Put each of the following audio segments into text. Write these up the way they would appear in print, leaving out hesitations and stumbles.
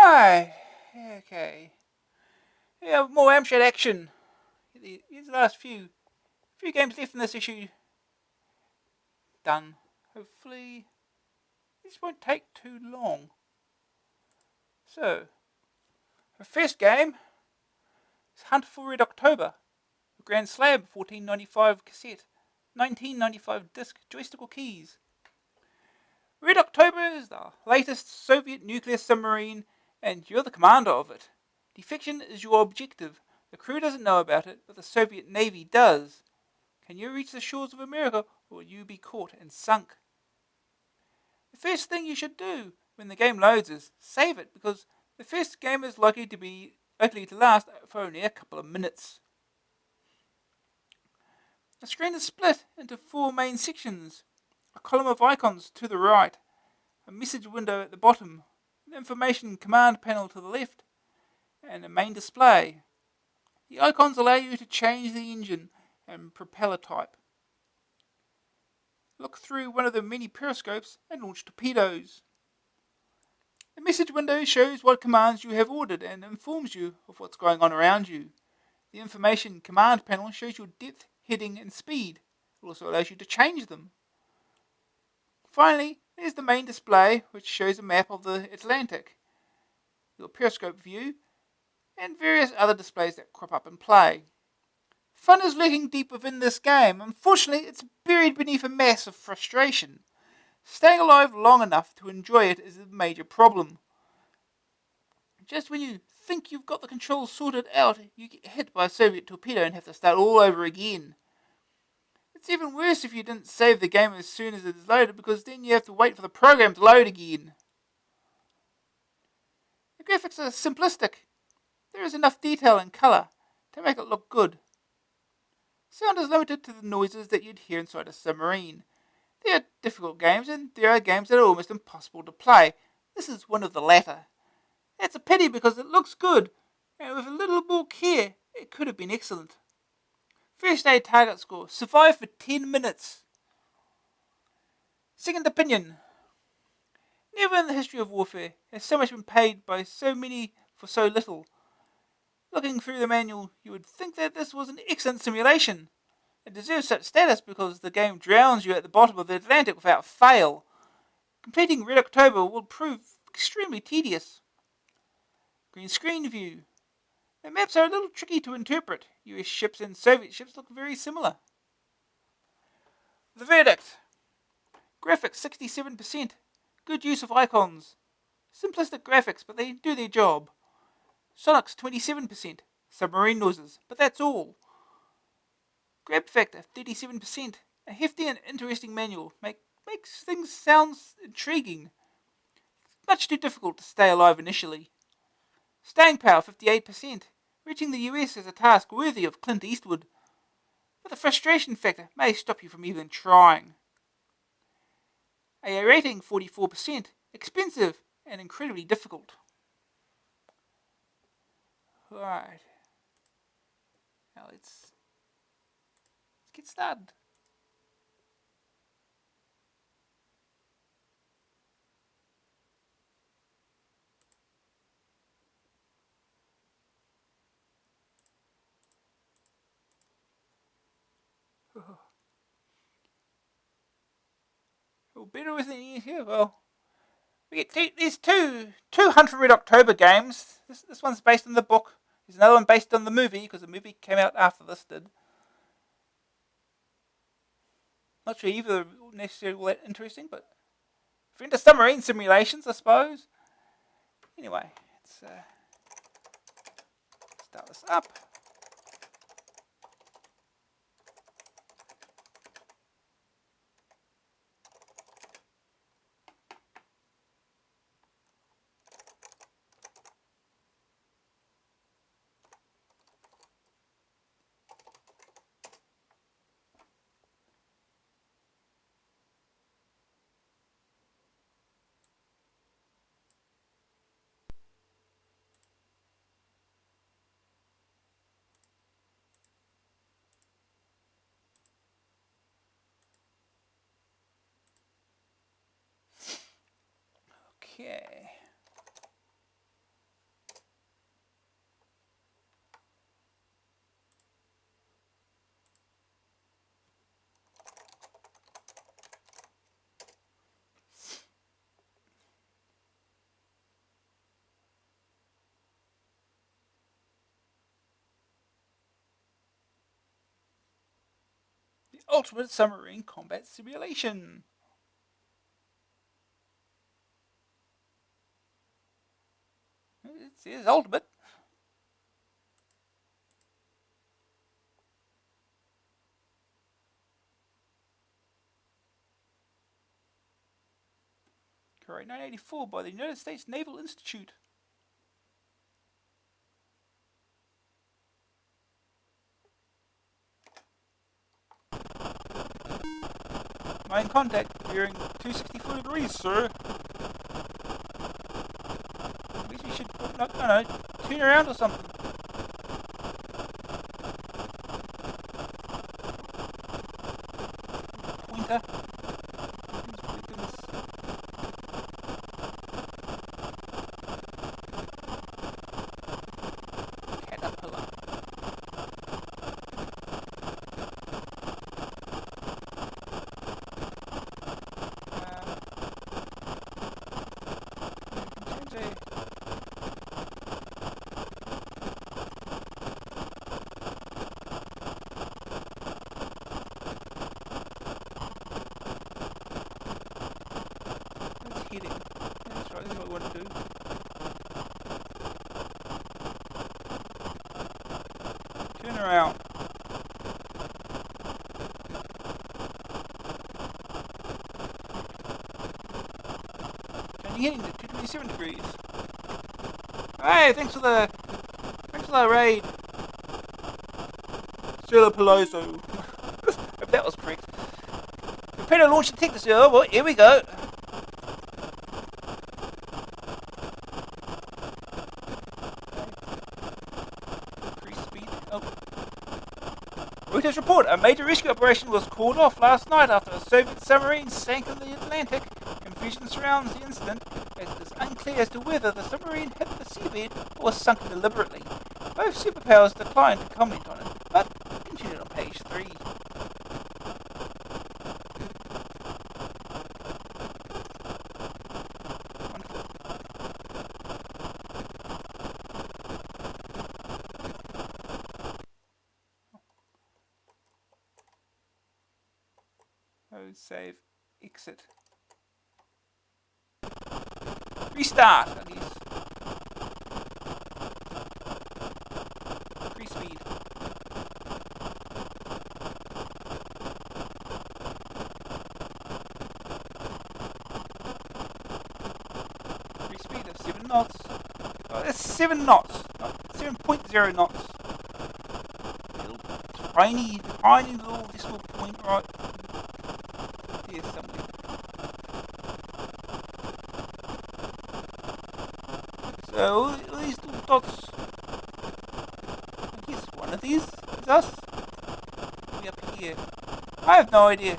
Hi. Okay. Yeah, more Amstrad Action. Here's the last few games left in this issue. Done. Hopefully, this won't take too long. So, the first game is Hunt for Red October. A Grand Slab 1495 cassette, 1995 disc, joystickle keys. Red October is the latest Soviet nuclear submarine, and you're the commander of it. Defection is your objective. The crew doesn't know about it, but the Soviet Navy does. Can you reach the shores of America, or will you be caught and sunk? The first thing you should do when the game loads is save it, because the first game is likely to last for only a couple of minutes. The screen is split into four main sections. A column of icons to the right, a message window at the bottom, an information command panel to the left, and a main display. The icons allow you to change the engine and propeller type. Look through one of the many periscopes and launch torpedoes. The message window shows what commands you have ordered and informs you of what's going on around you. The information command panel shows your depth, heading, and speed. It also allows you to change them. Finally, there's the main display, which shows a map of the Atlantic, your periscope view, and various other displays that crop up in play. Fun is lurking deep within this game. Unfortunately, it's buried beneath a mass of frustration. Staying alive long enough to enjoy it is a major problem. Just when you think you've got the controls sorted out, you get hit by a Soviet torpedo and have to start all over again. It's even worse if you didn't save the game as soon as it is loaded, because then you have to wait for the program to load again. The graphics are simplistic. There is enough detail and colour to make it look good. Sound is limited to the noises that you'd hear inside a submarine. There are difficult games, and there are games that are almost impossible to play. This is one of the latter. It's a pity because it looks good, and with a little more care, it could have been excellent. First aid target score, survive for 10 minutes. Second opinion. Never in the history of warfare has so much been paid by so many for so little. Looking through the manual, you would think that this was an excellent simulation. It deserves such status because the game drowns you at the bottom of the Atlantic without fail. Completing Red October will prove extremely tedious. Green screen view. The maps are a little tricky to interpret. US ships and Soviet ships look very similar. The verdict. Graphics 67%. Good use of icons. Simplistic graphics, but they do their job. Sonics 27%. Submarine noises, but that's all. Grab factor 37%. A hefty and interesting manual makes things sound intriguing. Much too difficult to stay alive initially. Staying power 58%. Reaching the US is a task worthy of Clint Eastwood. But the frustration factor may stop you from even trying. AA rating 44%. Expensive and incredibly difficult. Right. Now let's get started. Well, better with it here. Well, we get these two Hunt for Red October games. This one's based on the book. There's another one based on the movie, because the movie came out after this did. Not sure either necessarily all that interesting, but if you're into submarine simulations, I suppose. Anyway, let's start this up. Okay. ultimate submarine combat simulation. It says ultimate. Copyright 1984 by the United States Naval Institute. Main contact bearing 264 degrees, sir. At least we should, no, turn around or something. Pointer. Caterpillar. Heading. That's right, that's what I want to do. Turn around. Turning heading to 227 degrees. Hey, thanks for the raid. Stella Palazzo. If that was correct. Prepare to launch the Technos. Oh boy, here we go. Reuters report, a major rescue operation was called off last night after a Soviet submarine sank in the Atlantic. Confusion surrounds the incident, as it is unclear as to whether the submarine hit the seabed or was sunk deliberately. Both superpowers declined to comment on it, but continued on page 3. Save, exit, restart, I guess. Increase speed. Increase speed of 7 knots. Oh, that's 7 knots, not 7.0 knots. Little tiny little decimal point, right? Here somewhere. So all these little dots, I guess one of these is us. Way up here. I have no idea.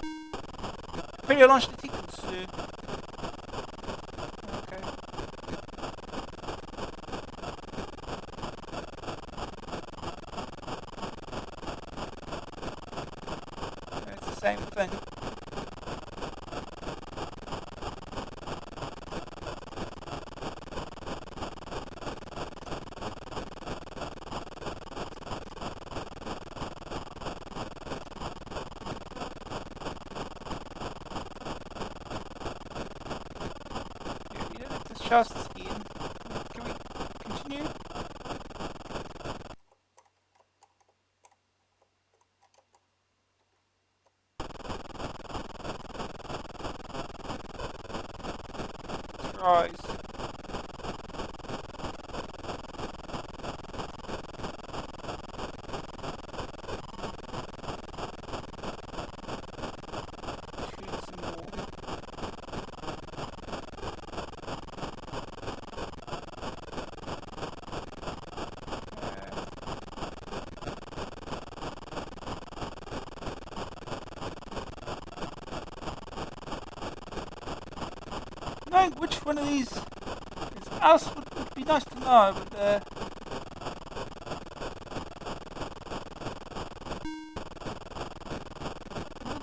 Pretty launch the tickets. Okay. It's the same thing. Just in. Can we continue? Rise. Knowing which one of these is us would be nice to know, but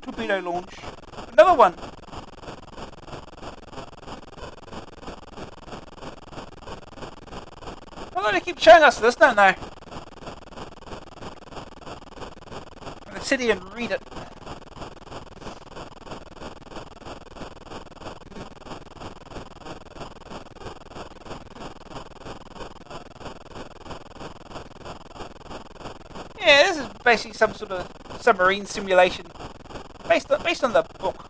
torpedo launch. Another one! Oh, they keep showing us this, don't they? I'm gonna sit here and read it. Yeah, this is basically some sort of submarine simulation based on the book.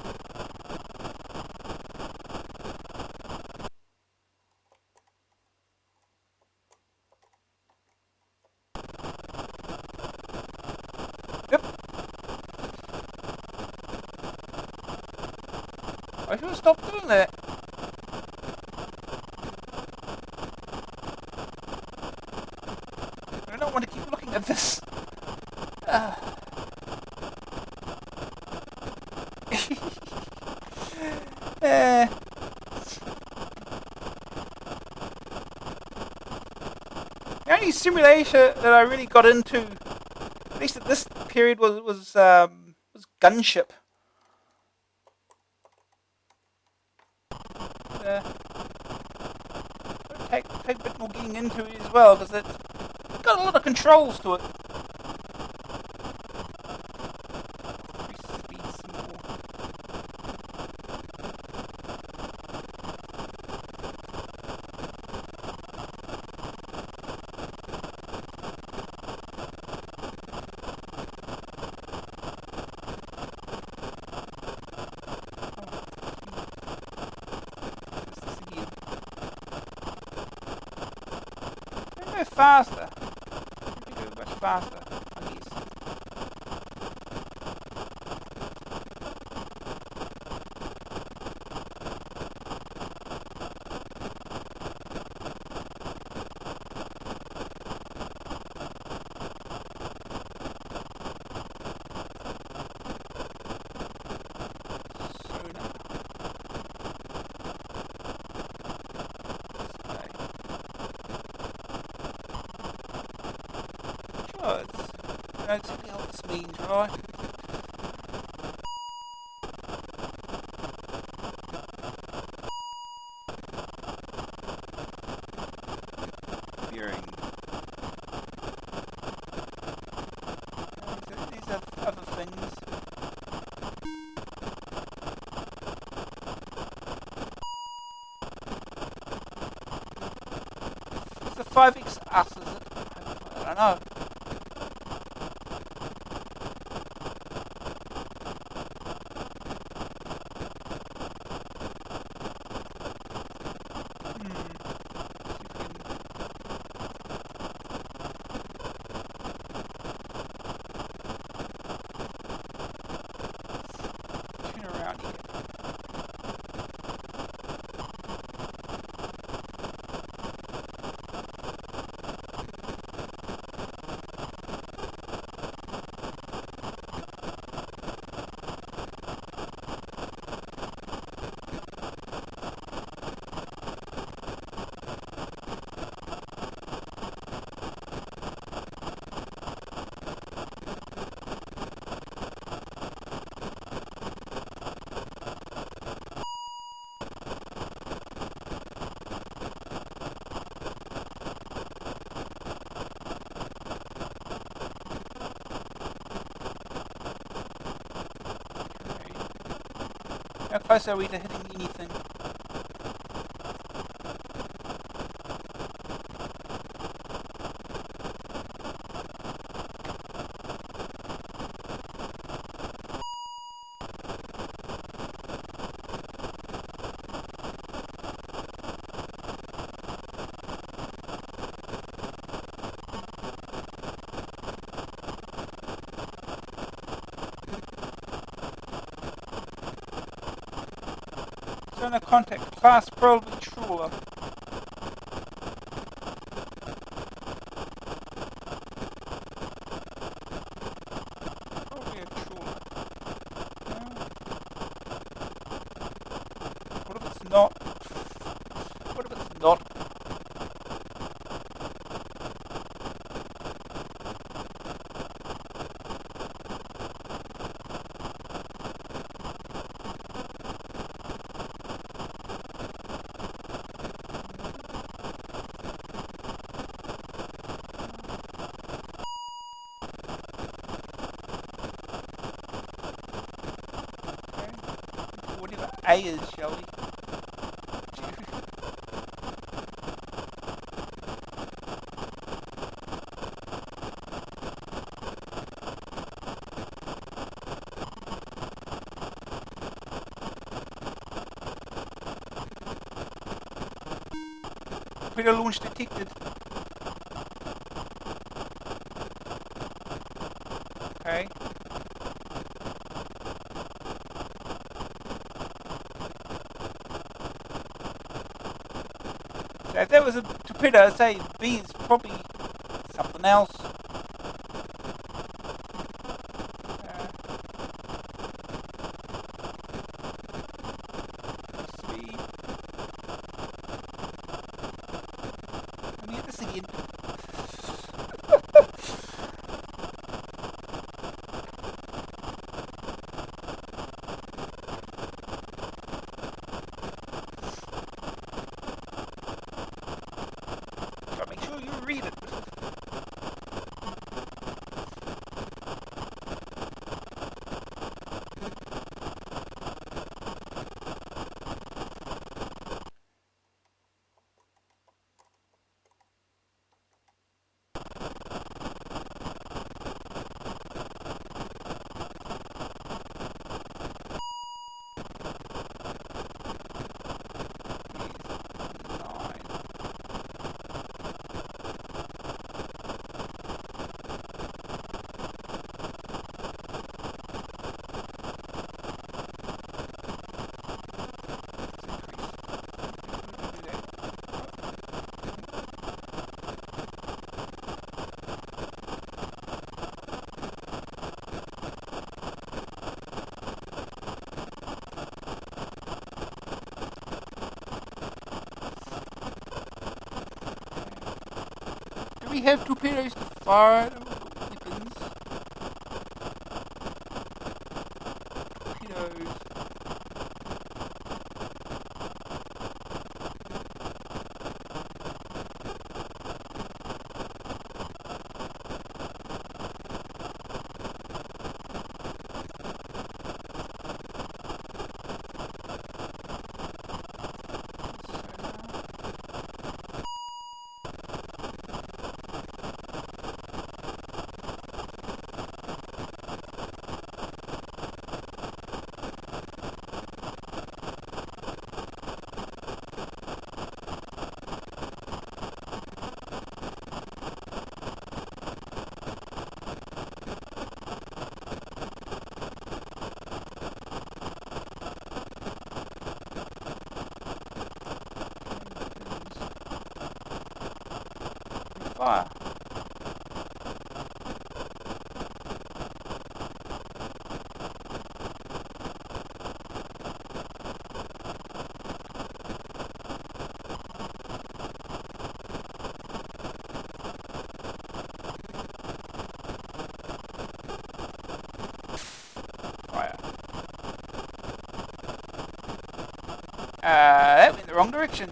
Yep. I should stop doing that. I don't want to keep looking at this. Uh. uh. The only simulation that I really got into, at least at this period, was Gunship. Take a bit more getting into it as well, because it's got a lot of controls to it. Speed some more. Go faster. We can go much faster, I guess. Sure, that's exactly what this means, right? Bearing. These are other things. It's the 5X us, is it? I don't know. How close are we to hitting anything? Zone of contact, class probably trawler. Probably a trawler. No. What if it's not? What if it's not? Whatever A is, shall we? Torpedo launch detected. Okay. So if that was a torpedo, I'd say B is probably something else. Speed. Let me hit this again. So make sure you read it. Do we have torpedoes to fire weapons? Torpedoes. Fire. Fire. That went the wrong direction.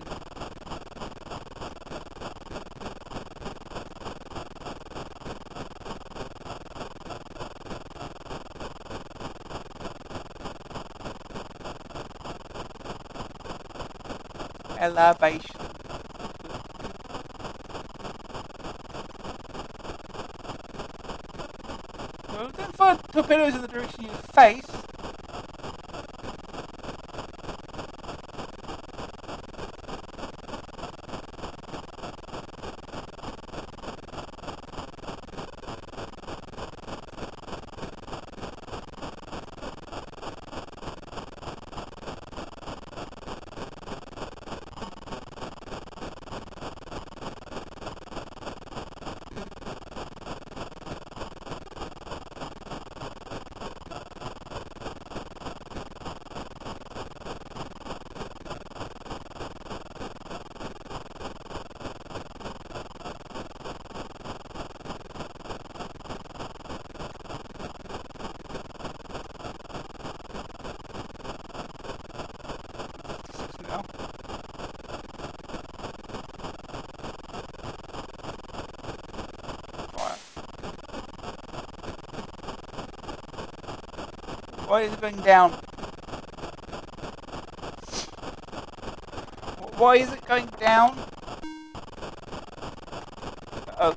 Elevation. Well, don't fire torpedoes in the direction you face. Now. Fire. Why is it going down? Why is it going down? Oh.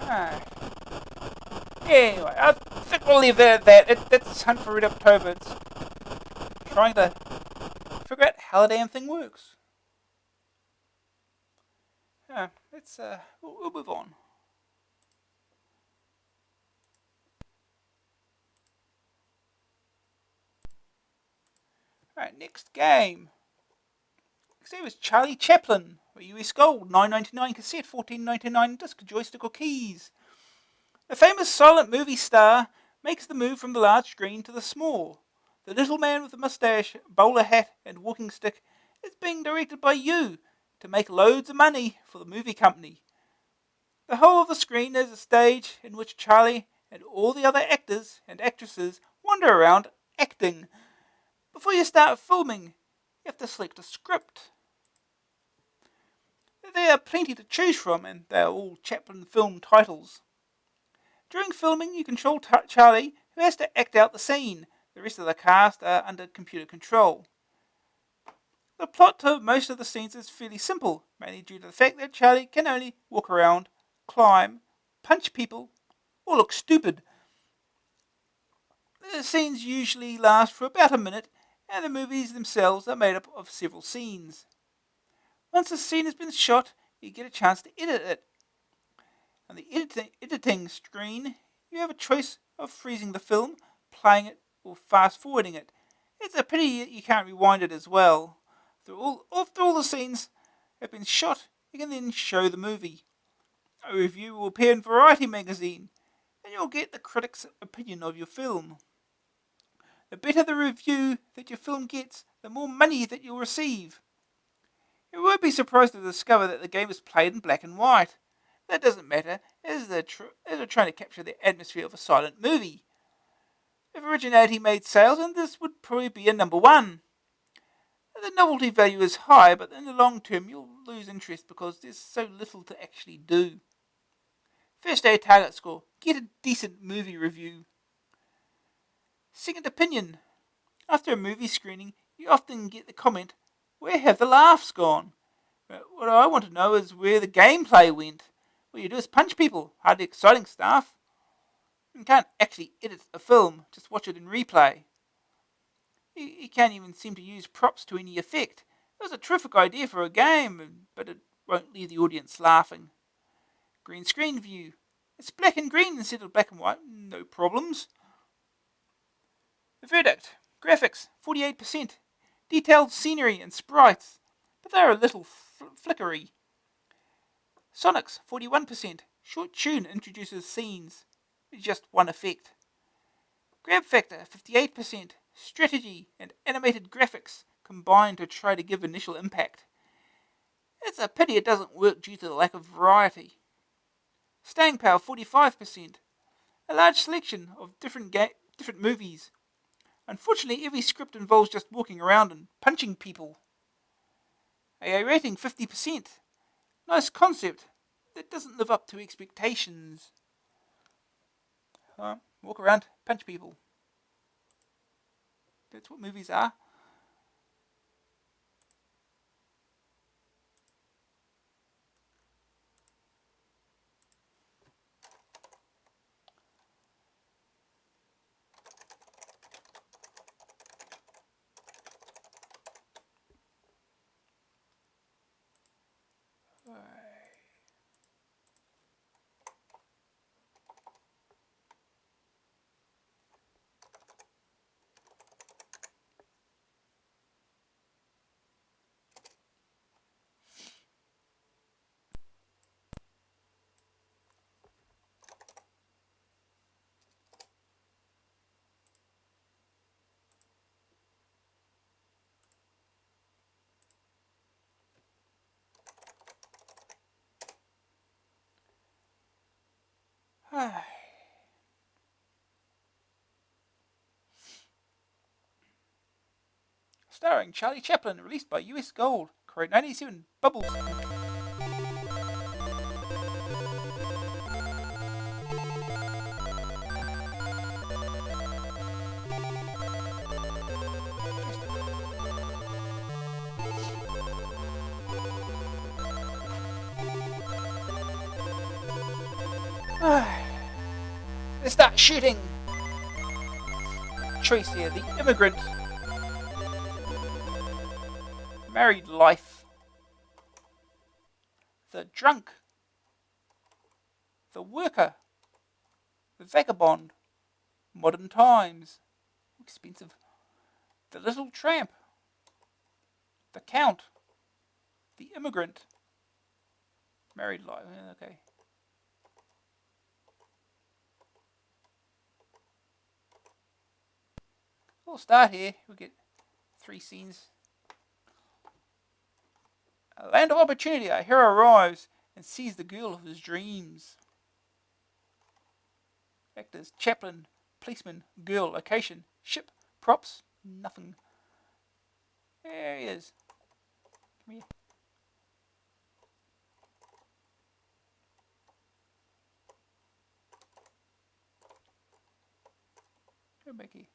Alright. Anyway, I think we'll leave that at that. It's Hunt for Red October. It's trying to figure out how the damn thing works. We'll move on. Alright, next game. Next game is Charlie Chaplin. A US Gold, $9.99 cassette, $14.99 disc, joystick or keys. The famous silent movie star makes the move from the large screen to the small. The little man with the mustache, bowler hat, and walking stick is being directed by you to make loads of money for the movie company. The whole of the screen is a stage in which Charlie and all the other actors and actresses wander around acting. Before you start filming, you have to select a script. There are plenty to choose from, and they are all Chaplin film titles. During filming, you control Charlie, who has to act out the scene. The rest of the cast are under computer control. The plot to most of the scenes is fairly simple, mainly due to the fact that Charlie can only walk around, climb, punch people, or look stupid. The scenes usually last for about a minute, and the movies themselves are made up of several scenes. Once a scene has been shot, you get a chance to edit it. On the editing screen, you have a choice of freezing the film, playing it, or fast forwarding it. It's a pity that you can't rewind it as well. After all the scenes have been shot, you can then show the movie. A review will appear in Variety magazine, and you'll get the critic's opinion of your film. The better the review that your film gets, the more money that you'll receive. You won't be surprised to discover that the game is played in black and white. That doesn't matter, as they're trying to capture the atmosphere of a silent movie. If originality made sales, then this would probably be a number one. The novelty value is high, but in the long term you'll lose interest because there's so little to actually do. First day target score. Get a decent movie review. Second opinion. After a movie screening, you often get the comment, "Where have the laughs gone?" What I want to know is where the gameplay went. All you do is punch people. Hardly exciting stuff. You can't actually edit a film, just watch it in replay. You can't even seem to use props to any effect. It was a terrific idea for a game, but it won't leave the audience laughing. Green screen view. It's black and green instead of black and white. No problems. The verdict. Graphics, 48%. Detailed scenery and sprites, but they are a little flickery. Sonics, 41%. Short tune introduces scenes. Just one effect. Grab factor, 58%. Strategy and animated graphics combine to try to give initial impact. It's a pity it doesn't work due to the lack of variety. Staying power, 45%. A large selection of different movies. Unfortunately, every script involves just walking around and punching people. AA rating, 50%. Nice concept that doesn't live up to expectations. Walk around, punch people. That's what movies are. Starring Charlie Chaplin, released by US Gold, Copyright 1997, Bubbles. Let's start shooting. Choice here: the immigrant, married life, the drunk, the worker, the vagabond, modern times, expensive, the little tramp, the count, the immigrant, married life. Okay. We'll start here. We'll get 3 scenes. A land of opportunity. Our hero arrives and sees the girl of his dreams. Actors: Chaplin, policeman, girl, location, ship, props, nothing. There he is. Come here. Go back here.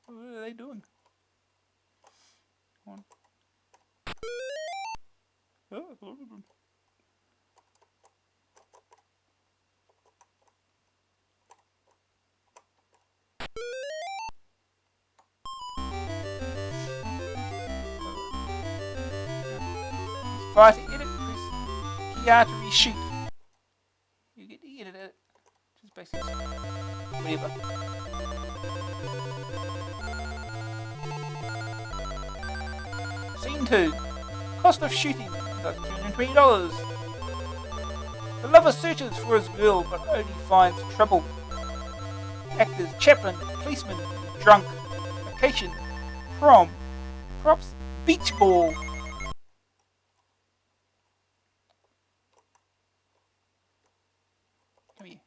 What are they doing? Come on. Fire to edit, press PR to reshoot. You get to edit it. Just basically whatever. Scene 2. Cost of shooting $220. The lover searches for his girl but only finds trouble. Actors: Chaplin, policeman, drunk. Location: prom. Props: beach ball. Come here.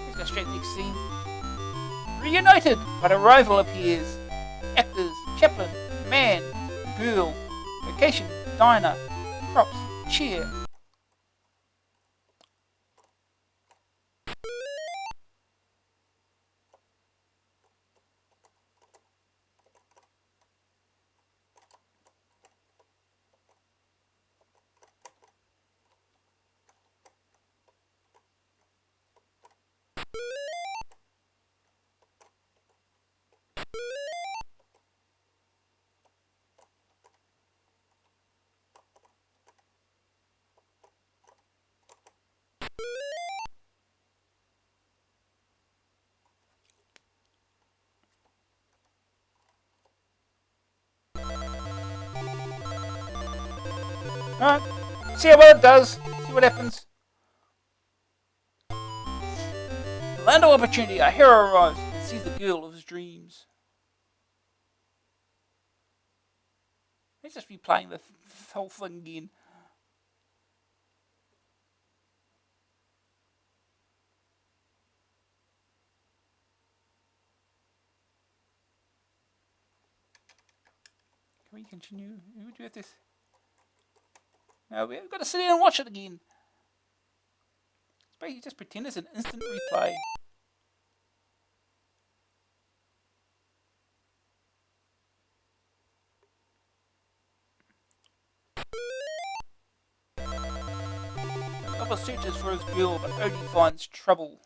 Let's go straight to the next scene. Reunited, but a rival appears. Actors: Chaplin, man, girl. Location: diner. Props: chair. Alright, see how well it does. See what happens. Land of opportunity. Our hero arrives and sees the girl of his dreams. Let's just replaying the whole thing again. Can we continue? Would you have this? No, we've got to sit in and watch it again. It's basically just pretend it's an instant replay. The lover searches for his girl but only finds trouble.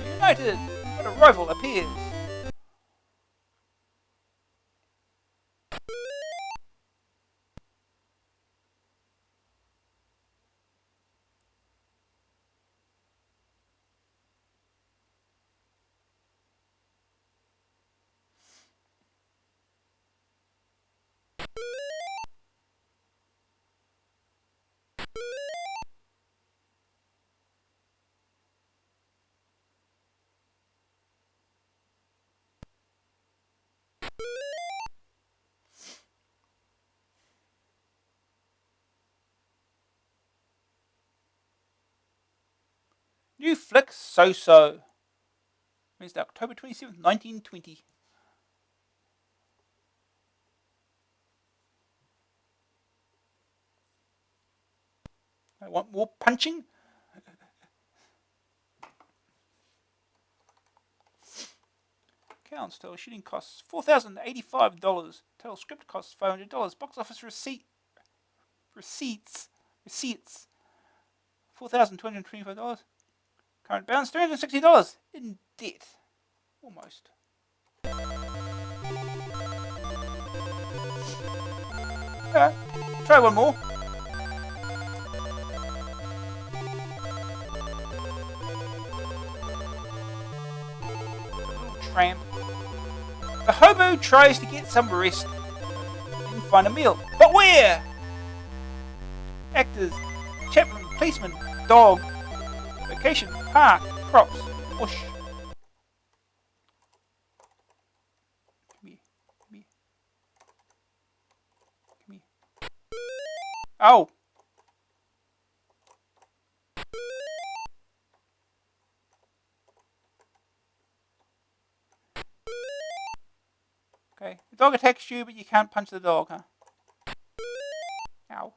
Reunited, but a rival appears. New flick So-So. Wednesday, October 27th, 1920. I want more punching. Counts. Total shooting costs $4,085. Total script costs $500. Box office receipts $4,225. Current balance $360. In debt. Almost. Try one more. Little tramp. The hobo tries to get some rest and find a meal. But where? Actors: Chaplin, policeman, dog. Location: park, props, bush. Come here. Oh. Okay. The dog attacks you, but you can't punch the dog, huh? Ow.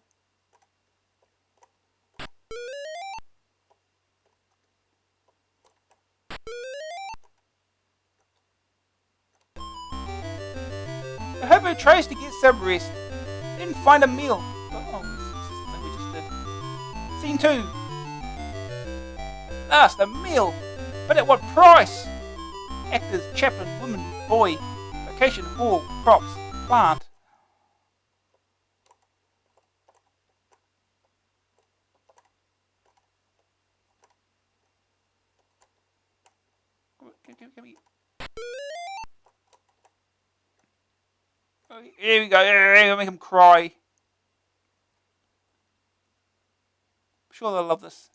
The hobo tries to get some rest, then find a meal. Oh, this is the thing we just did. Scene 2. Last, a meal. But at what price? Actors: Chaplin, woman, boy. Location: hall, props, plant. Give me. Oh, here we go. Here, make him cry. I'm sure they'll love this.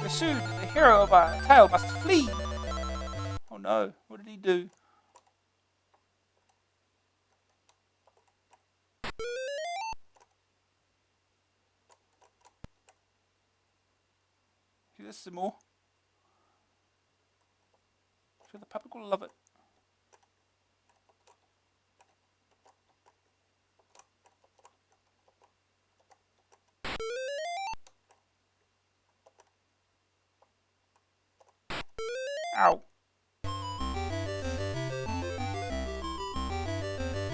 Pursued, the hero of our tale must flee. Oh no, what did he do? Do this some more. I'm sure the public will love it. Ow.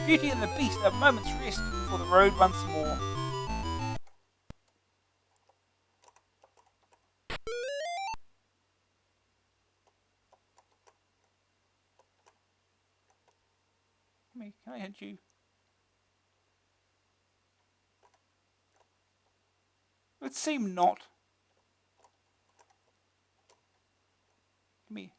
Beauty and the Beast, a moment's rest before the road once more. Can I hit you? It would seem not. Come here.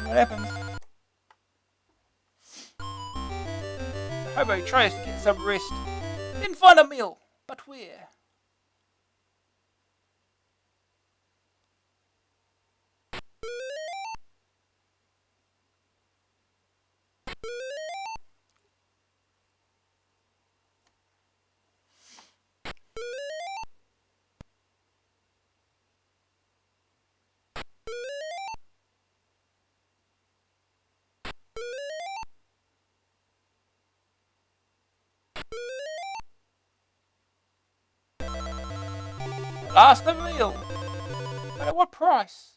What happens? The hobo tries to get some rest, then find a meal, but where? Last the meal. But at what price?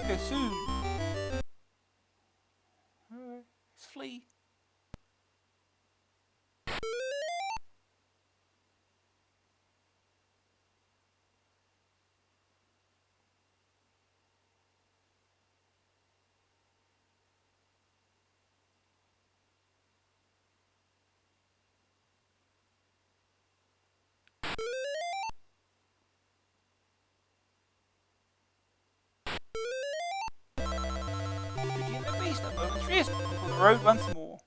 Okay, soon. Let's flee. Beauty and the Beast, a moment's rest before the road once more.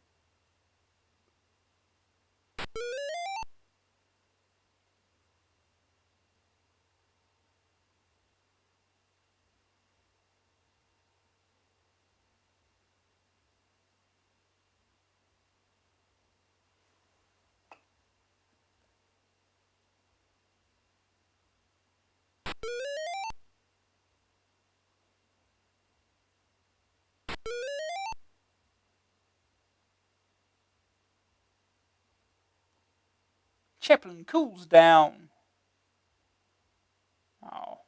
Chaplin cools down. Oh.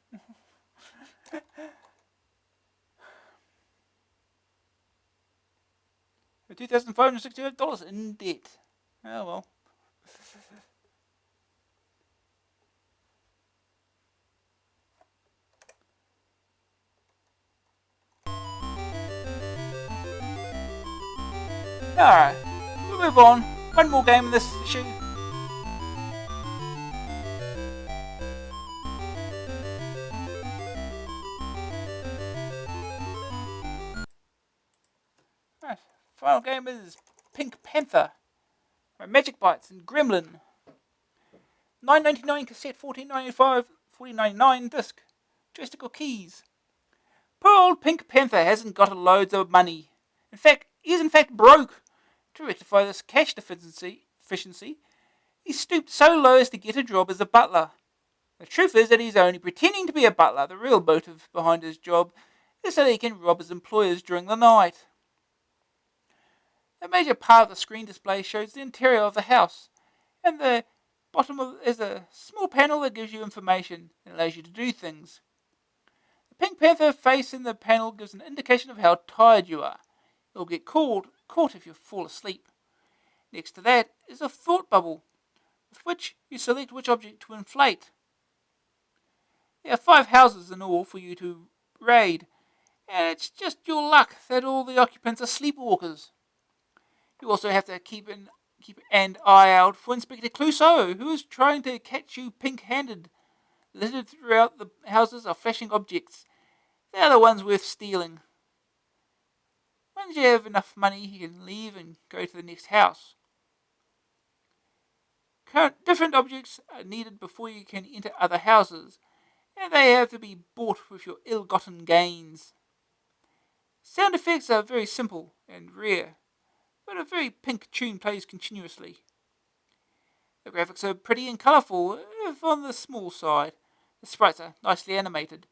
$2,568 in debt. Oh well. Alright, we'll move on. One more game in this issue. Right, final game is Pink Panther by Magic Bites and Gremlin. $9.99 cassette, $14.99 disc. Joystick or keys. Poor old Pink Panther hasn't got loads of money. In fact, he is in fact broke. To rectify this cash deficiency, he stooped so low as to get a job as a butler. The truth is that he's only pretending to be a butler. The real motive behind his job is so that he can rob his employers during the night. A major part of the screen display shows the interior of the house, and the bottom is a small panel that gives you information and allows you to do things. The Pink Panther face in the panel gives an indication of how tired you are. You'll get caught if you fall asleep. Next to that is a thought bubble, with which you select which object to inflate. There are 5 houses in all for you to raid, and it's just your luck that all the occupants are sleepwalkers. You also have to keep an eye out for Inspector Clouseau, who is trying to catch you pink-handed. Littered throughout the houses are flashing objects. They are the ones worth stealing. Once you have enough money, you can leave and go to the next house. Different objects are needed before you can enter other houses, and they have to be bought with your ill-gotten gains. Sound effects are very simple and rare, but a very pink tune plays continuously. The graphics are pretty and colourful, if on the small side. The sprites are nicely animated.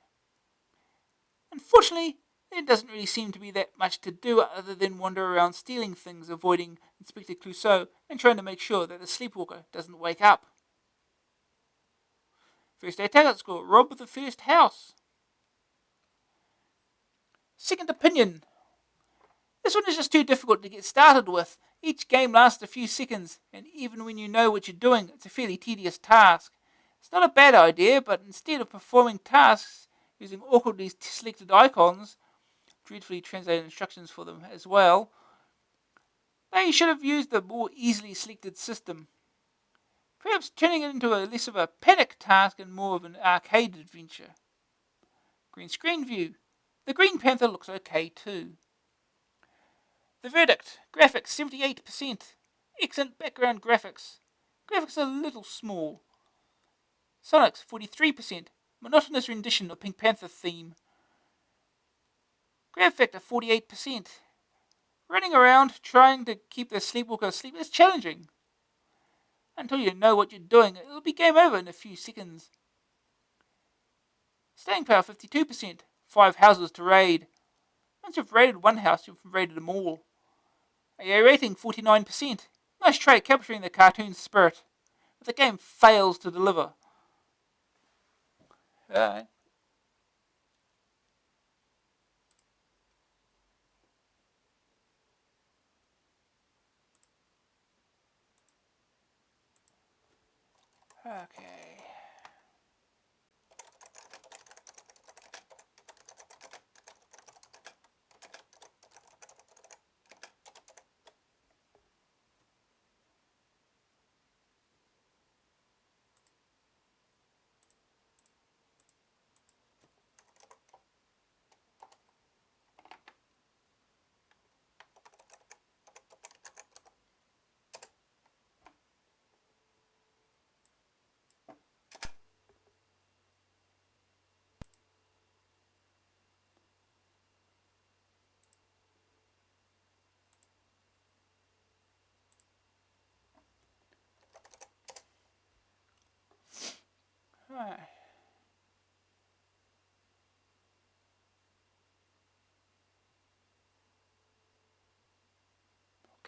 Unfortunately, there doesn't really seem to be that much to do other than wander around stealing things, avoiding Inspector Clouseau, and trying to make sure that the sleepwalker doesn't wake up. First day target score, rob the first house. Second opinion. This one is just too difficult to get started with. Each game lasts a few seconds, and even when you know what you're doing, it's a fairly tedious task. It's not a bad idea, but instead of performing tasks using awkwardly selected icons, dreadfully translated instructions for them as well. They should have used the more easily selected system, perhaps turning it into less of a panic task and more of an arcade adventure. Green screen view. The Green Panther looks okay too. The verdict. Graphics 78%. Excellent background graphics. Graphics are a little small. Sonics 43%. Monotonous rendition of Pink Panther theme. Grab factor 48%. Running around trying to keep the sleepwalker asleep is challenging. Until you know what you're doing, it'll be game over in a few seconds. Staying power 52%. 5 houses to raid. Once you've raided one house, you've raided them all. AA rating 49%. Nice try capturing the cartoon spirit, but the game fails to deliver.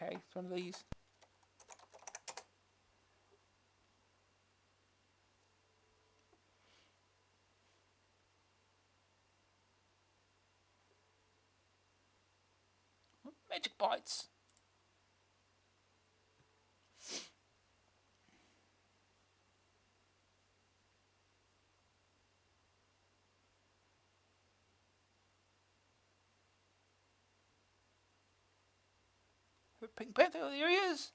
Okay, it's one of these. Magic bites. Pink Panther, there he is.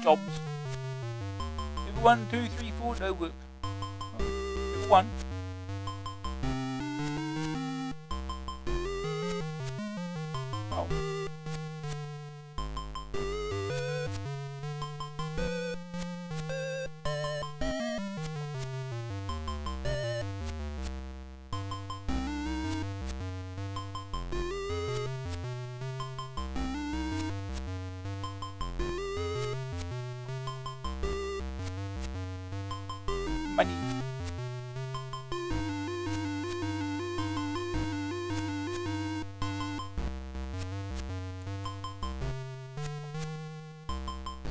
Jobs. Level 1, 2, 3, 4, no work. Level 1. Oh. Money.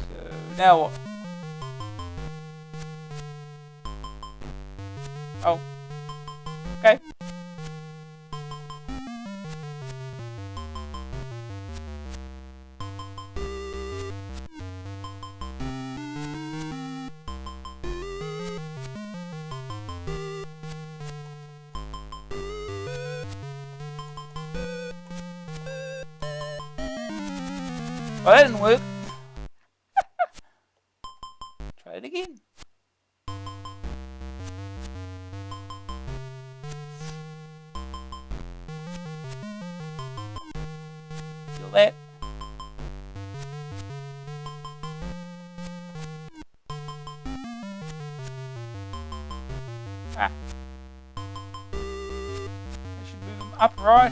So now what? Oh. Okay. Well, that didn't work. Try it again. Feel that? Ah. I should move him upright.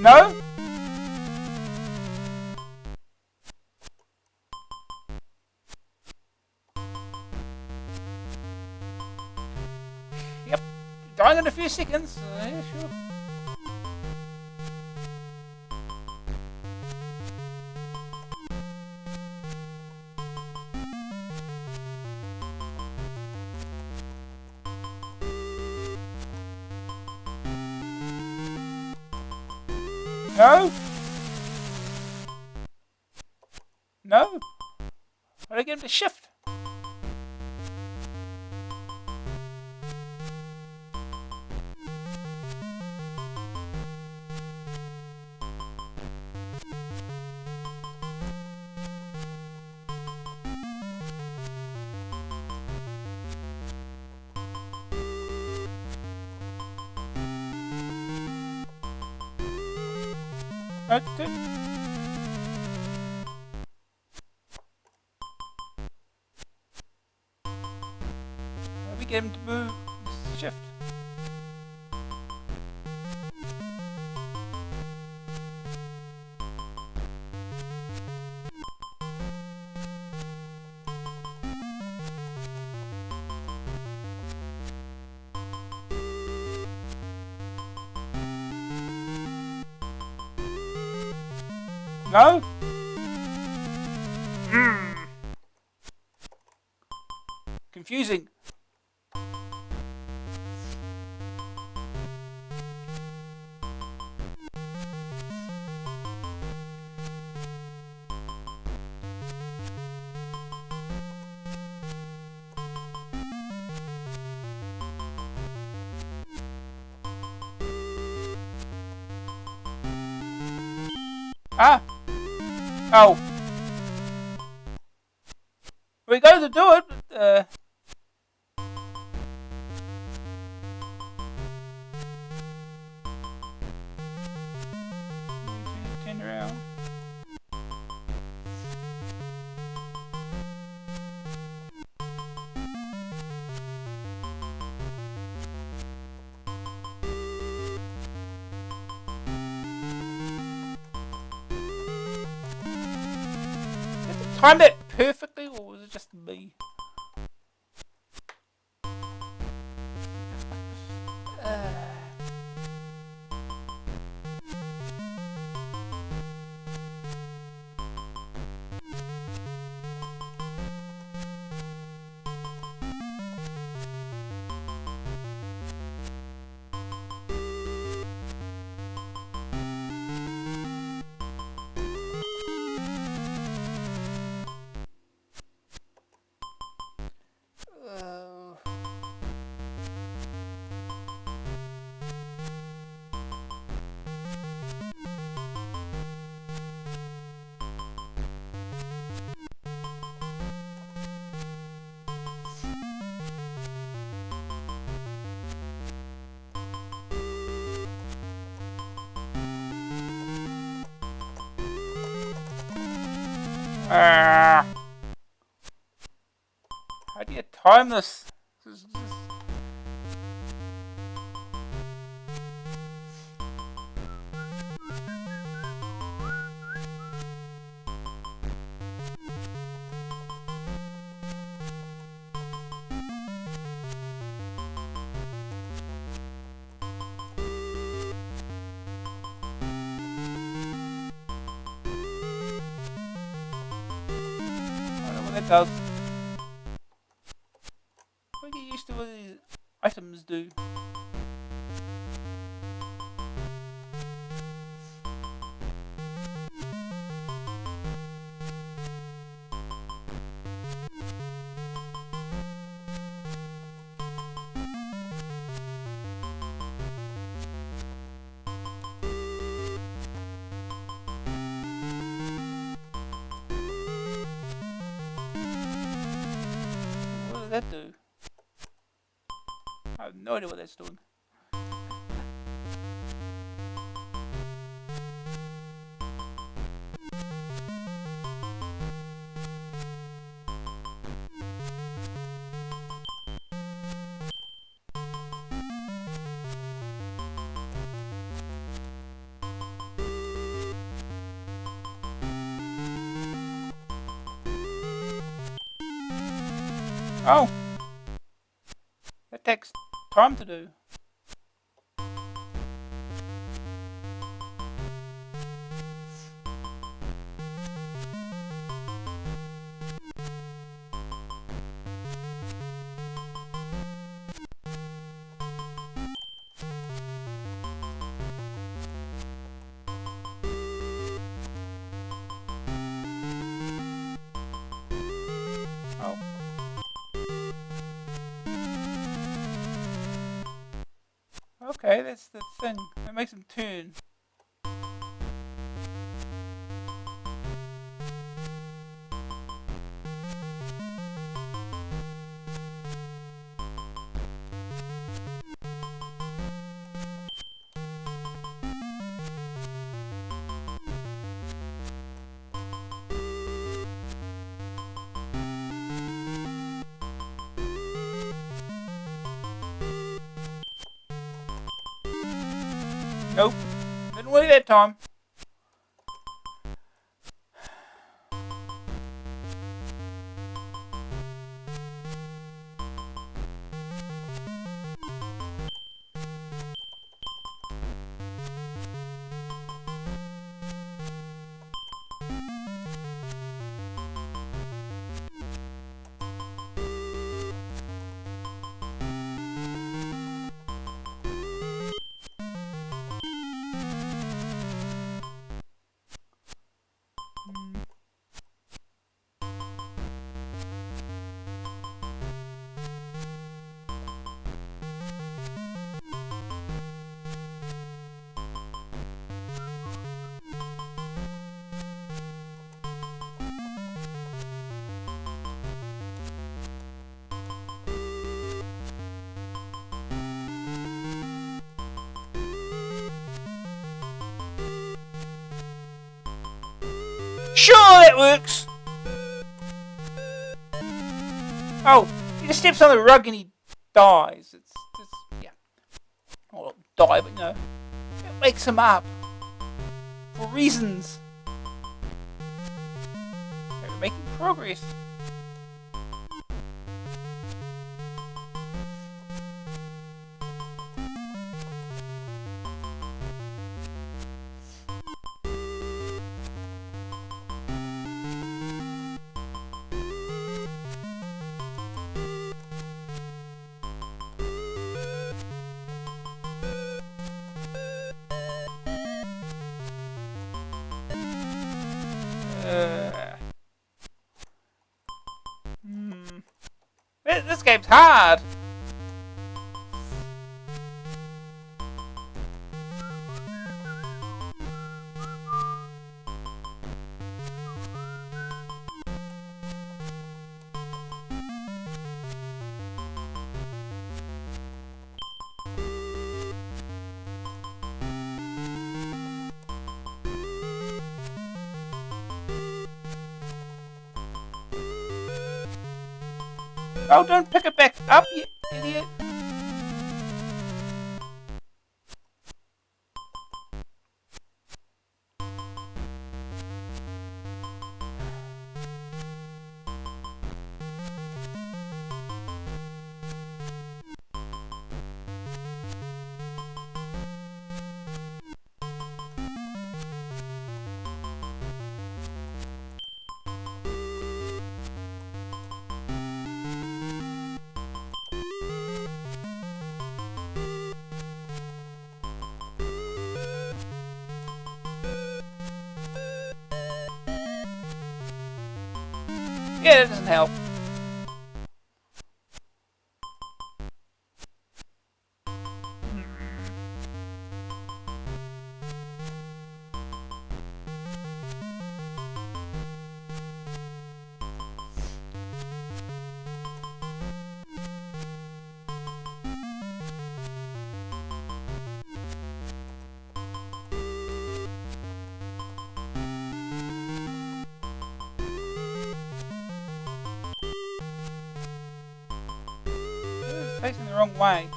No? Trying in a few seconds. Yeah, sure. No. No. How do I get him to shift? Okay. How do we get him to move? Shift. No? Confusing. Ah! Oh. We got to do it, but, turn around. Did it time that perfectly, or was it just me? How do you time this? That does. I get used to what these items do. What does that do? I have no idea what that's doing. Oh! That takes time to do. Okay, that's the thing. That makes him turn. Nope. Didn't work that time. Sure, that works. Oh, he just steps on the rug and he dies. It's just, yeah. Well, not die, but it wakes him up. For reasons. We're making progress. This game's hard. Oh, don't pick it back up, you idiot. Yeah, that doesn't help. It's facing the wrong way.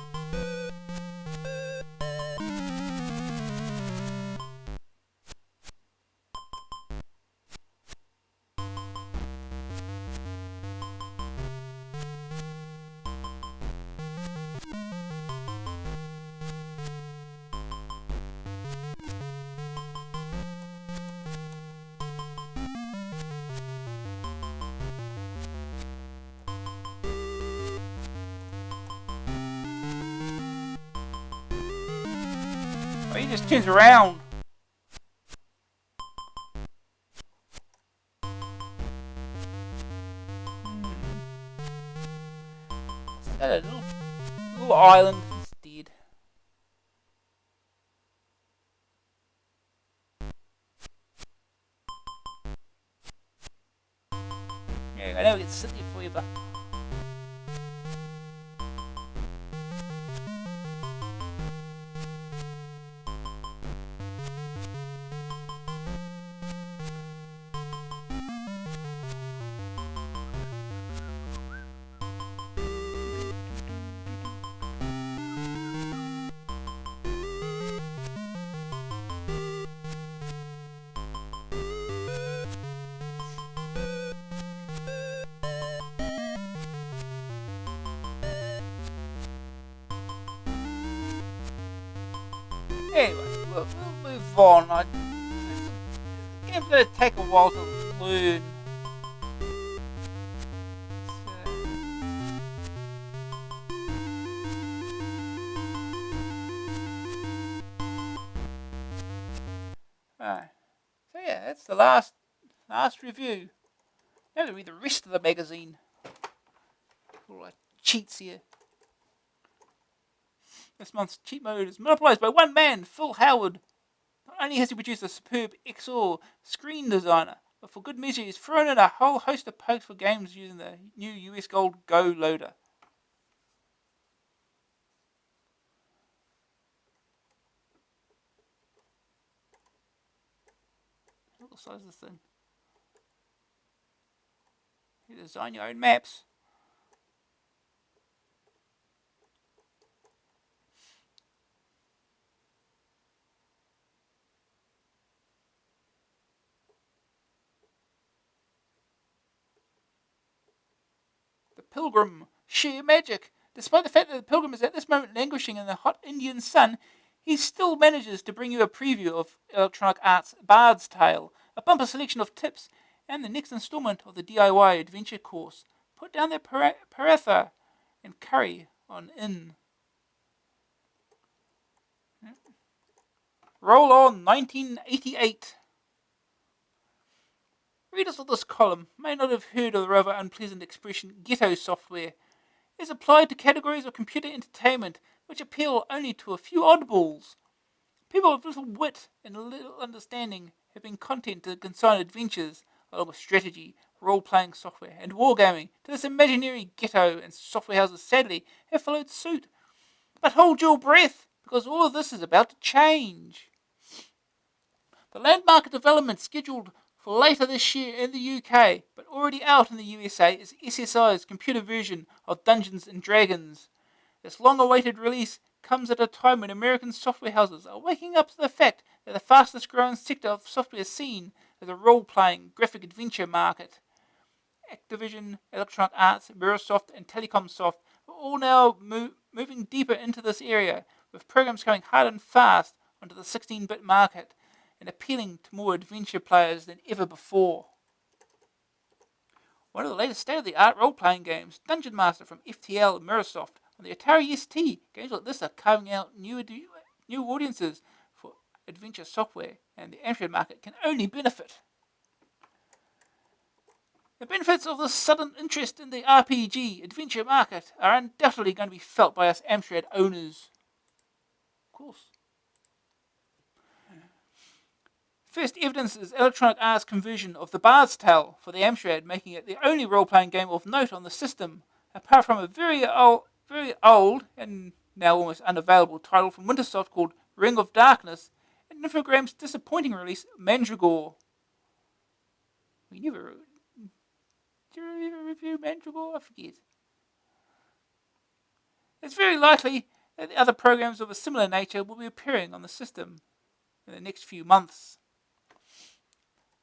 Oh, he just turns around. Is that a little island instead? sit there forever. Anyway, we'll move on. This game's going to take a while to learn. So yeah, that's the last review. Now to read the rest of the magazine. All like cheats here. This month's cheat mode is monopolised by one man, Phil Howard. Not only has he produced a superb XOR screen designer, but for good measure he's thrown in a whole host of pokes for games using the new US Gold Go loader. Look at the size of this thing. You design your own maps. The Pilgrim, sheer magic. Despite the fact that the Pilgrim is at this moment languishing in the hot Indian sun, he still manages to bring you a preview of Electronic Arts' Bard's Tale, a bumper selection of tips, and the next installment of the DIY adventure course. Put down their paratha and curry on in. Roll on 1988. Readers of this column may not have heard of the rather unpleasant expression ghetto software. It is applied to categories of computer entertainment which appeal only to a few oddballs. People with little wit and little understanding have been content to consign adventures, along with strategy, role-playing software, and wargaming to this imaginary ghetto, and software houses sadly have followed suit. But hold your breath, because all of this is about to change. The landmark development scheduled for later this year in the UK, but already out in the USA, is SSI's computer version of Dungeons and Dragons. This long-awaited release comes at a time when American software houses are waking up to the fact that the fastest growing sector of software scene is the role-playing graphic adventure market. Activision, Electronic Arts, Microsoft, and Telecomsoft are all now moving deeper into this area, with programs coming hard and fast onto the 16-bit market and appealing to more adventure players than ever before. One of the latest state-of-the-art role-playing games, Dungeon Master from FTL and Microsoft, on the Atari ST, games like this are carving out new audiences for adventure software, and the Amstrad market can only benefit. The benefits of this sudden interest in the RPG adventure market are undoubtedly going to be felt by us Amstrad owners. Of course. First evidence is Electronic Arts' conversion of the Bard's Tale for the Amstrad, making it the only role-playing game of note on the system, apart from a very old and now almost unavailable title from Wintersoft called Ring of Darkness, and Infogram's disappointing release Mandragore. We never... Did you ever review Mandragore? I forget. It's very likely that the other programs of a similar nature will be appearing on the system in the next few months.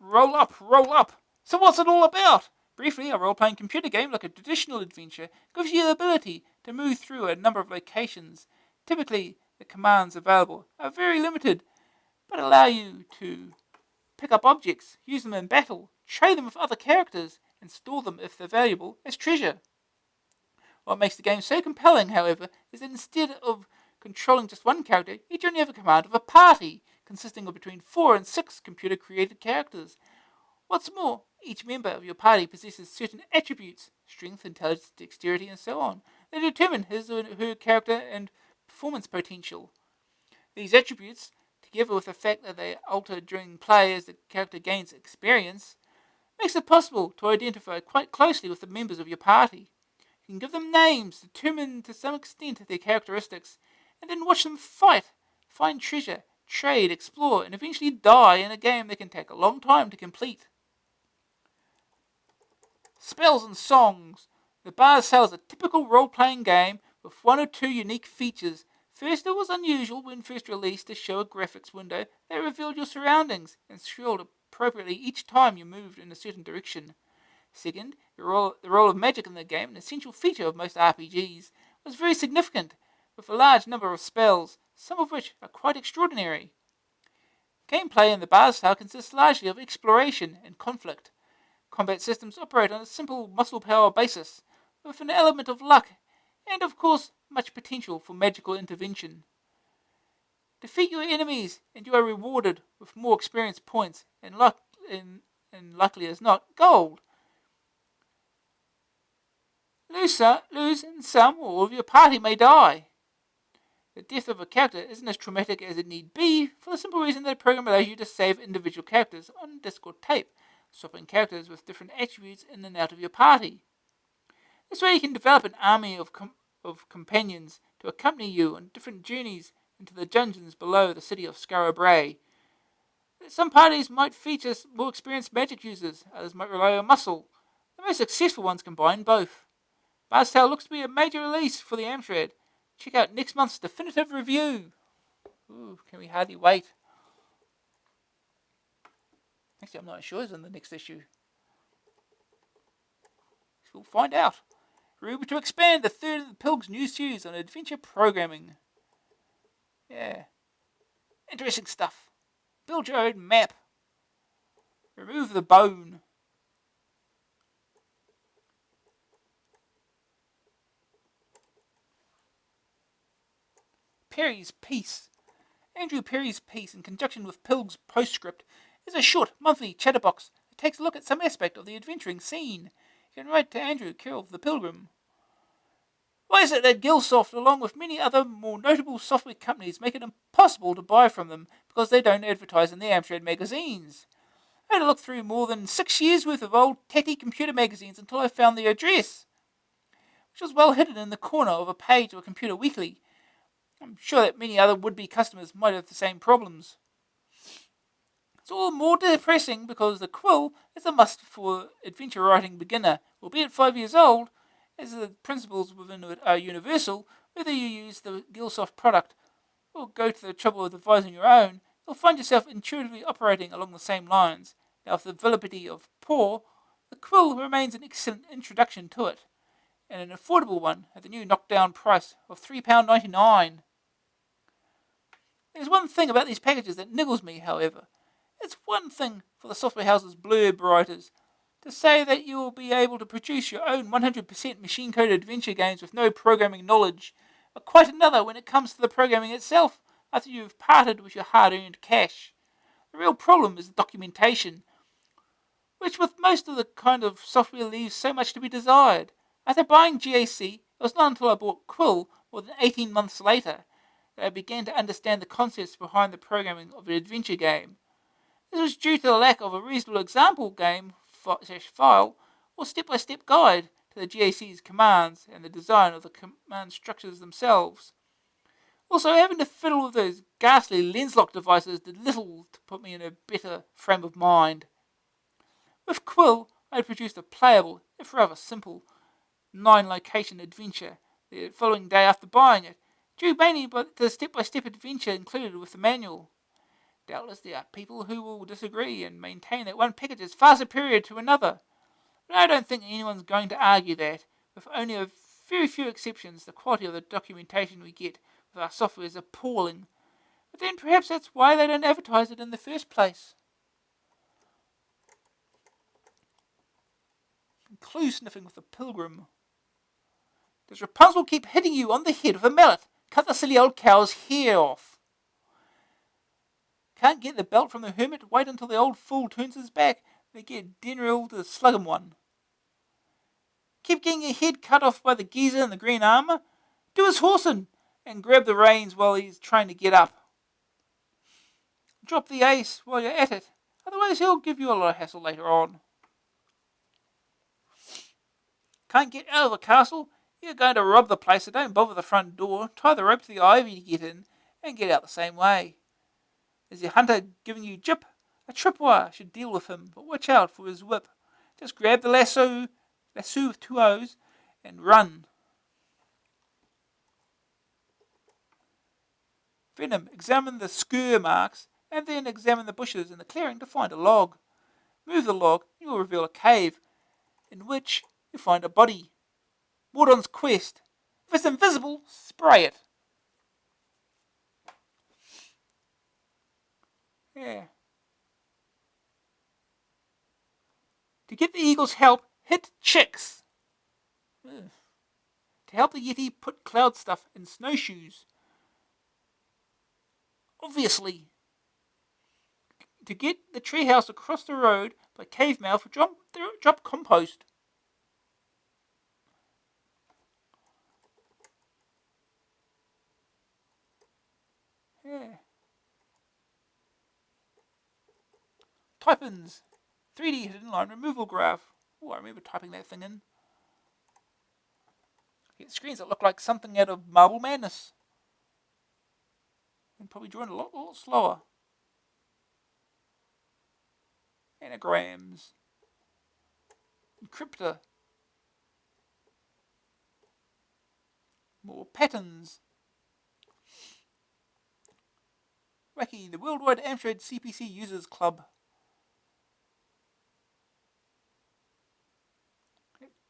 Roll up, roll up! So what's it all about? Briefly, a role-playing computer game, like a traditional adventure, gives you the ability to move through a number of locations. Typically, the commands available are very limited, but allow you to pick up objects, use them in battle, trade them with other characters, and store them, if they're valuable, as treasure. What makes the game so compelling, however, is that instead of controlling just one character, you generally have a command of a party, consisting of between 4 and 6 computer-created characters. What's more, each member of your party possesses certain attributes, strength, intelligence, dexterity, and so on, that determine his or her character and performance potential. These attributes, together with the fact that they alter during play as the character gains experience, makes it possible to identify quite closely with the members of your party. You can give them names, determine to some extent their characteristics, and then watch them fight, find treasure, trade, explore, and eventually die in a game that can take a long time to complete. Spells and songs. The Bard's Tale is a typical role-playing game with one or two unique features. First, it was unusual when first released to show a graphics window that revealed your surroundings and scrolled appropriately each time you moved in a certain direction. Second, the role of magic in the game, an essential feature of most RPGs, was very significant, with a large number of spells, some of which are quite extraordinary. Gameplay in the Bard's Tale consists largely of exploration and conflict. Combat systems operate on a simple muscle power basis, with an element of luck, and of course, much potential for magical intervention. Defeat your enemies, and you are rewarded with more experience points, and luckily as not, gold. Lose and some or all of your party may die. The death of a character isn't as traumatic as it need be, for the simple reason that a program allows you to save individual characters on disc or tape, swapping characters with different attributes in and out of your party. This way you can develop an army of companions to accompany you on different journeys into the dungeons below the city of Scarabray. Some parties might feature more experienced magic users, others might rely on muscle. The most successful ones combine both. Bard's Tale looks to be a major release for the Amstrad. Check out next month's definitive review. Ooh, can we hardly wait. Actually, I'm not sure it's in the next issue. We'll find out. Remember to expand the third of the Pilg's new series on adventure programming. Yeah. Interesting stuff. Build your own map. Remove the bone. Perry's Piece. Andrew Perry's Piece, in conjunction with Pilg's Postscript, is a short, monthly chatterbox that takes a look at some aspect of the adventuring scene. You can write to Andrew, care of the Pilgrim. Why is it that Gilsoft, along with many other more notable software companies, make it impossible to buy from them because they don't advertise in their Amstrad magazines? I had to look through more than 6 years' worth of old tatty computer magazines until I found the address, which was well hidden in the corner of a page of a computer weekly. I'm sure that many other would-be customers might have the same problems. It's all more depressing because the quill is a must for adventure writing beginner, albeit 5 years old, as the principles within it are universal. Whether you use the Gilsoft product or go to the trouble of devising your own, you'll find yourself intuitively operating along the same lines. Now, with the validity of poor, the quill remains an excellent introduction to it, and an affordable one at the new knockdown price of £3.99. There's one thing about these packages that niggles me, however. It's one thing for the software house's blurb writers to say that you will be able to produce your own 100% machine-coded adventure games with no programming knowledge, but quite another when it comes to the programming itself after you've parted with your hard-earned cash. The real problem is the documentation, which with most of the kind of software leaves so much to be desired. After buying GAC, it was not until I bought Quill more than 18 months later that I began to understand the concepts behind the programming of an adventure game. This was due to the lack of a reasonable example game file or step-by-step guide to the GAC's commands and the design of the command structures themselves. Also, having to fiddle with those ghastly lens-lock devices did little to put me in a better frame of mind. With Quill, I had produced a playable, if rather simple, 9-location adventure the following day after buying it, due mainly to the step-by-step adventure included with the manual. Doubtless there are people who will disagree and maintain that one package is far superior to another, but I don't think anyone's going to argue that, with only a very few exceptions, the quality of the documentation we get with our software is appalling. But then perhaps that's why they don't advertise it in the first place. Clue sniffing with the Pilgrim. Does Rapunzel keep hitting you on the head with a mallet? Cut the silly old cow's hair off. Can't get the belt from the hermit? Wait until the old fool turns his back. They get Denril to slug him one. Keep getting your head cut off by the geezer in the green armour? Do his horsing and grab the reins while he's trying to get up. Drop the ace while you're at it. Otherwise he'll give you a lot of hassle later on. Can't get out of the castle? You're going to rob the place, so don't bother the front door. Tie the rope to the ivy to get in, and get out the same way. Is the hunter giving you jip? A tripwire should deal with him, but watch out for his whip. Just grab the lasso with 2 O's, and run. Venom, examine the skewer marks, and then examine the bushes in the clearing to find a log. Move the log, and you will reveal a cave, in which you find a body. Mordon's quest. If it's invisible, spray it. Yeah. To get the eagle's help, hit chicks. Ugh. To help the Yeti, put cloud stuff in snowshoes. Obviously. To get the treehouse across the road, by cave mouth, drop compost. Yeah. Type-ins. 3D hidden line removal graph. Oh, I remember typing that thing in. Get screens that look like something out of Marble Madness. And probably drawn a lot slower. Anagrams. Encryptor. More patterns. Wacky, the Worldwide Amstrad CPC Users Club.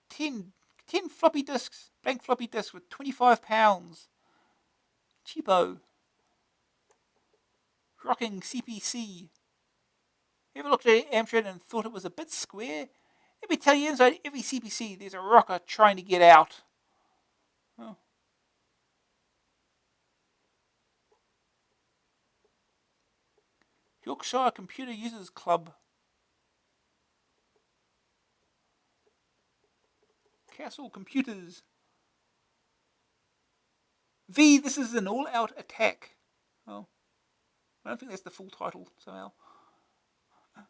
10 floppy disks, blank floppy disks with £25. Cheapo. Rocking CPC. Ever looked at Amstrad and thought it was a bit square? Let me tell you, inside every CPC there's a rocker trying to get out. Oh. Yorkshire Computer Users Club. Castle Computers. V, this is an all-out attack. Oh, I don't think that's the full title somehow. I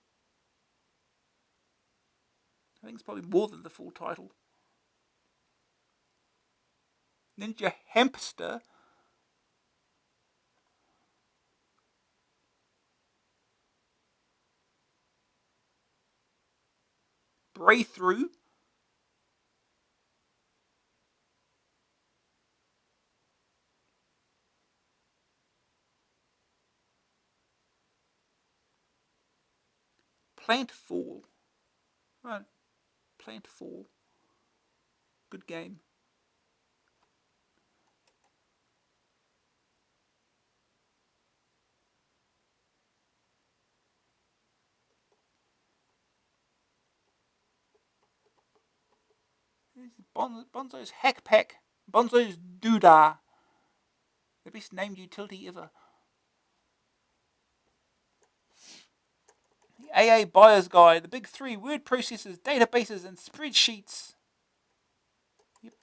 think it's probably more than the full title. Ninja Hamster. Breakthrough. Plantfall. Right. Plantfall. Good game. Bonzo's Hack Pack. Bonzo's Doodah. The best named utility ever. The AA Buyer's Guide. The big 3 word processors, databases, and spreadsheets. Yep.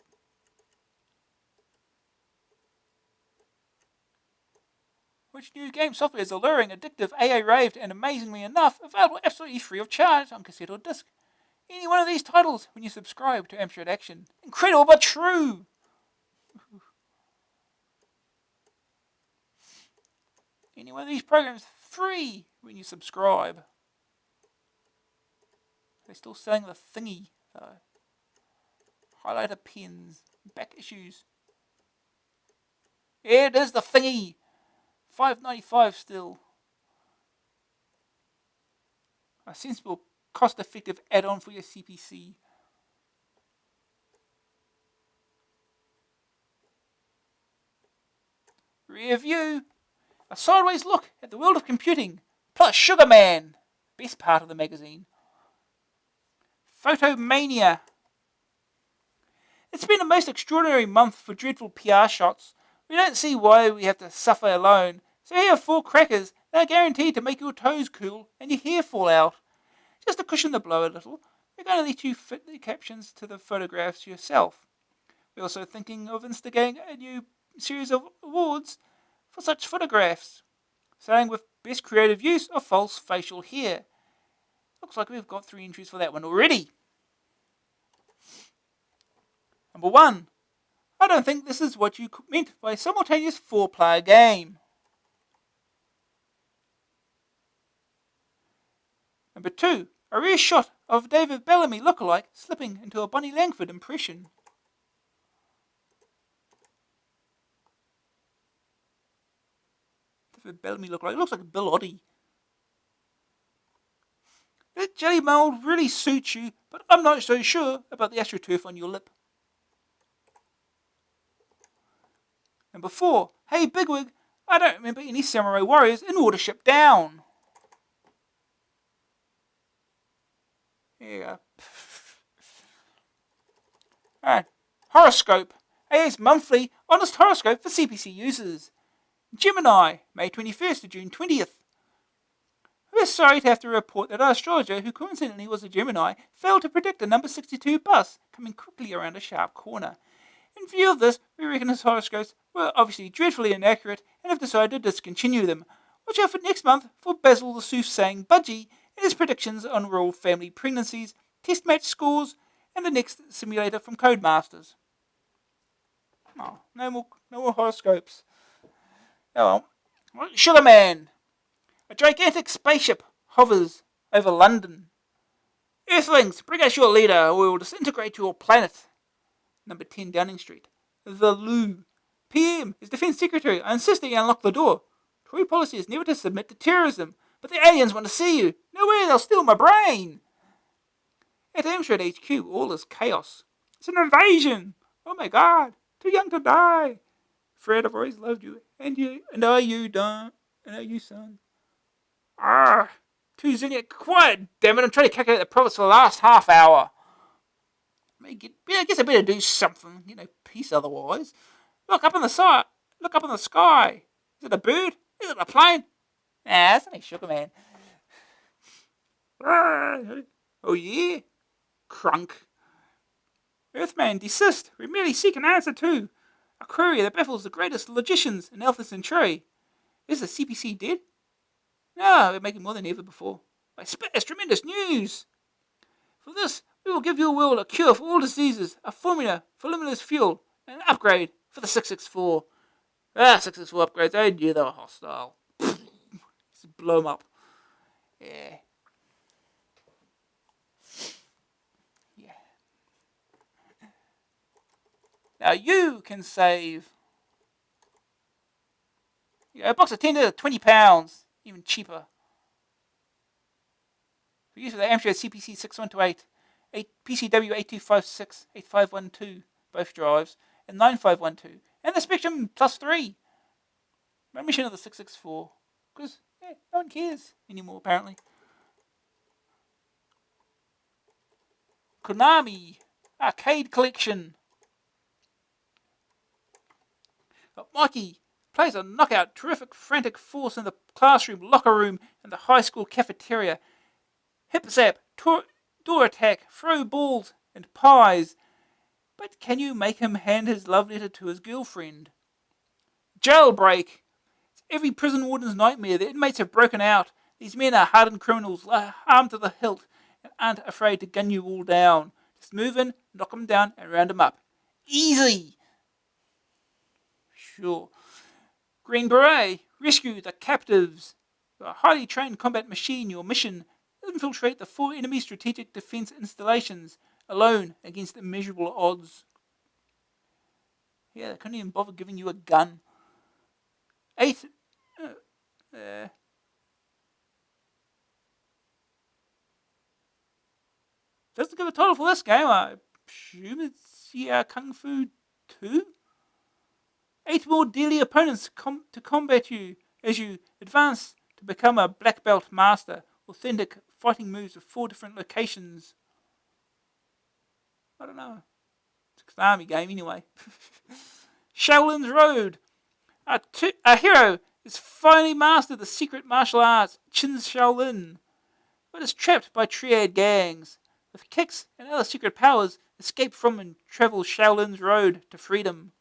Which new game software is alluring, addictive, AA raved, and amazingly enough, available absolutely free of charge on cassette or disc? Any one of these titles when you subscribe to Amstrad Action. Incredible but true! Any one of these programs free when you subscribe. They're still selling the thingy, though. Highlighter pens, back issues. Yeah, it is the thingy. $5.95 still. A sensible, cost-effective add-on for your CPC. Rear view. A sideways look at the world of computing. Plus Sugar Man. Best part of the magazine. Photomania. It's been a most extraordinary month for dreadful PR shots. We don't see why we have to suffer alone. So here are 4 crackers that are guaranteed to make your toes cool and your hair fall out. Just to cushion the blow a little, we're going to let you fit the captions to the photographs yourself. We're also thinking of instigating a new series of awards for such photographs, starting with Best Creative Use of False Facial Hair. Looks like we've got 3 entries for that one already. Number 1. I don't think this is what you meant by a simultaneous 4-player game. Number 2. A rare shot of David Bellamy lookalike slipping into a Bonnie Langford impression. David Bellamy lookalike. It looks like Bill Oddie. That jelly mould really suits you, but I'm not so sure about the AstroTurf on your lip. Number 4. Hey Bigwig, I don't remember any samurai warriors in Watership Down. Here you go. Alright. Horoscope. AA's monthly honest horoscope for CPC users. Gemini, May 21st to June 20th. We're sorry to have to report that our astrologer, who coincidentally was a Gemini, failed to predict a number 62 bus coming quickly around a sharp corner. In view of this, we reckon his horoscopes were obviously dreadfully inaccurate and have decided to discontinue them. Watch out for next month for Basil the soothsaying Budgie and his predictions on royal family pregnancies, test match scores, and the next simulator from Codemasters. Oh, no more horoscopes. Oh well. Sugarman. A gigantic spaceship hovers over London. Earthlings, bring us your leader or we will disintegrate your planet. Number 10 Downing Street. The Loo. PM is Defence Secretary. I insist that you unlock the door. Tory policy is never to submit to terrorism, but the aliens want to see you. No way, they'll steal my brain. At Amstrad HQ, all is chaos. It's an invasion. Oh my god. Too young to die. Fred, I've always loved you. And are you, Don? And are you, son? Too zinniac. Quiet, damn it. I'm trying to calculate the profits for the last half hour. I guess I better do something. Peace otherwise. Look up in the sky. Look up in the sky. Is it a bird? Is it a plane? Nah, that's only Sugar Man. Oh yeah? Crunk. Earthman, desist. We merely seek an answer to a query that baffles the greatest logicians in Elthis and Trey. Is the CPC dead? No, we're making more than ever before. I spit as tremendous news. For this, we will give your world a cure for all diseases, a formula for limitless fuel, and an upgrade for the 664. 664 upgrades, I knew they were hostile. Just blow them up. Yeah. Now you can save. A box of tender, £20, even cheaper. For use of the Amstrad CPC 6128, PCW 8256, 8512, both drives, and 9512, and the Spectrum Plus 3. No mission of the 664, because no one cares anymore apparently. Konami Arcade Collection. Mikey plays a knockout, terrific, frantic force in the classroom, locker room, and the high school cafeteria. Hip zap, door attack, throw balls, and pies. But can you make him hand his love letter to his girlfriend? Jailbreak. It's every prison warden's nightmare. The inmates have broken out. These men are hardened criminals, armed to the hilt, and aren't afraid to gun you all down. Just move in, knock them down, and round them up. Easy! Sure. Green Beret, rescue the captives. A highly trained combat machine, your mission, infiltrate the 4 enemy strategic defense installations, alone against immeasurable odds. Yeah, they couldn't even bother giving you a gun. 8. Doesn't give a title for this game. I presume it's Kung Fu 2? 8 more deadly opponents to combat you as you advance to become a black belt master. Authentic fighting moves with 4 different locations. I don't know. It's an army game anyway. Shaolin's Road. A hero has finally mastered the secret martial arts, Qin Shaolin, but is trapped by triad gangs. With kicks and other secret powers, escape from and travel Shaolin's Road to freedom.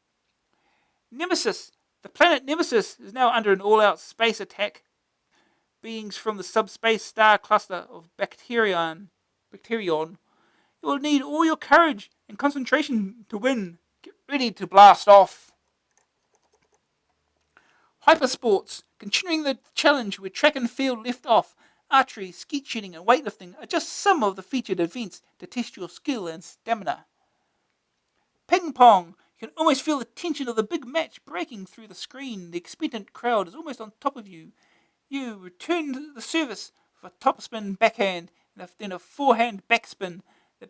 Nemesis. The planet Nemesis is now under an all-out space attack. Beings from the subspace star cluster of Bacterion You will need all your courage and concentration to win. Get ready to blast off. Hypersports, continuing the challenge where track and field left off, archery, skeet shooting and weightlifting are just some of the featured events to test your skill and stamina. Ping pong, you can almost feel the tension of the big match breaking through the screen. The expectant crowd is almost on top of you. You return the service with a topspin backhand and then a forehand backspin. The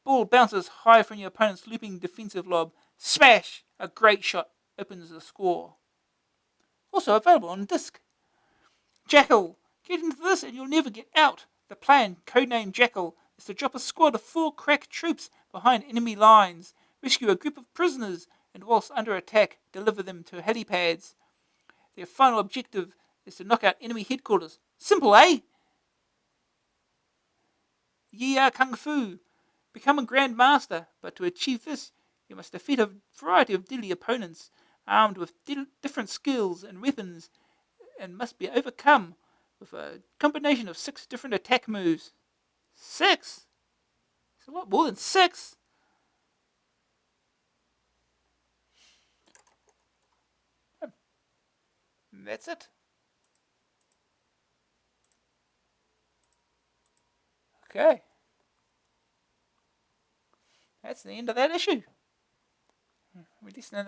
ball bounces high from your opponent's looping defensive lob. Smash! A great shot opens the score. Also available on disc. Jackal. Get into this and you'll never get out. The plan, codenamed Jackal, is to drop a squad of 4 crack troops behind enemy lines, rescue a group of prisoners, and whilst under attack, deliver them to helipads. Their final objective is to knock out enemy headquarters. Simple, eh? Ye are Kung Fu. Become a Grand Master, but to achieve this, you must defeat a variety of deadly opponents, armed with different skills and weapons, and must be overcome with a combination of 6 different attack moves. 6? It's a lot more than 6. That's it. Okay. That's the end of that issue. Releasing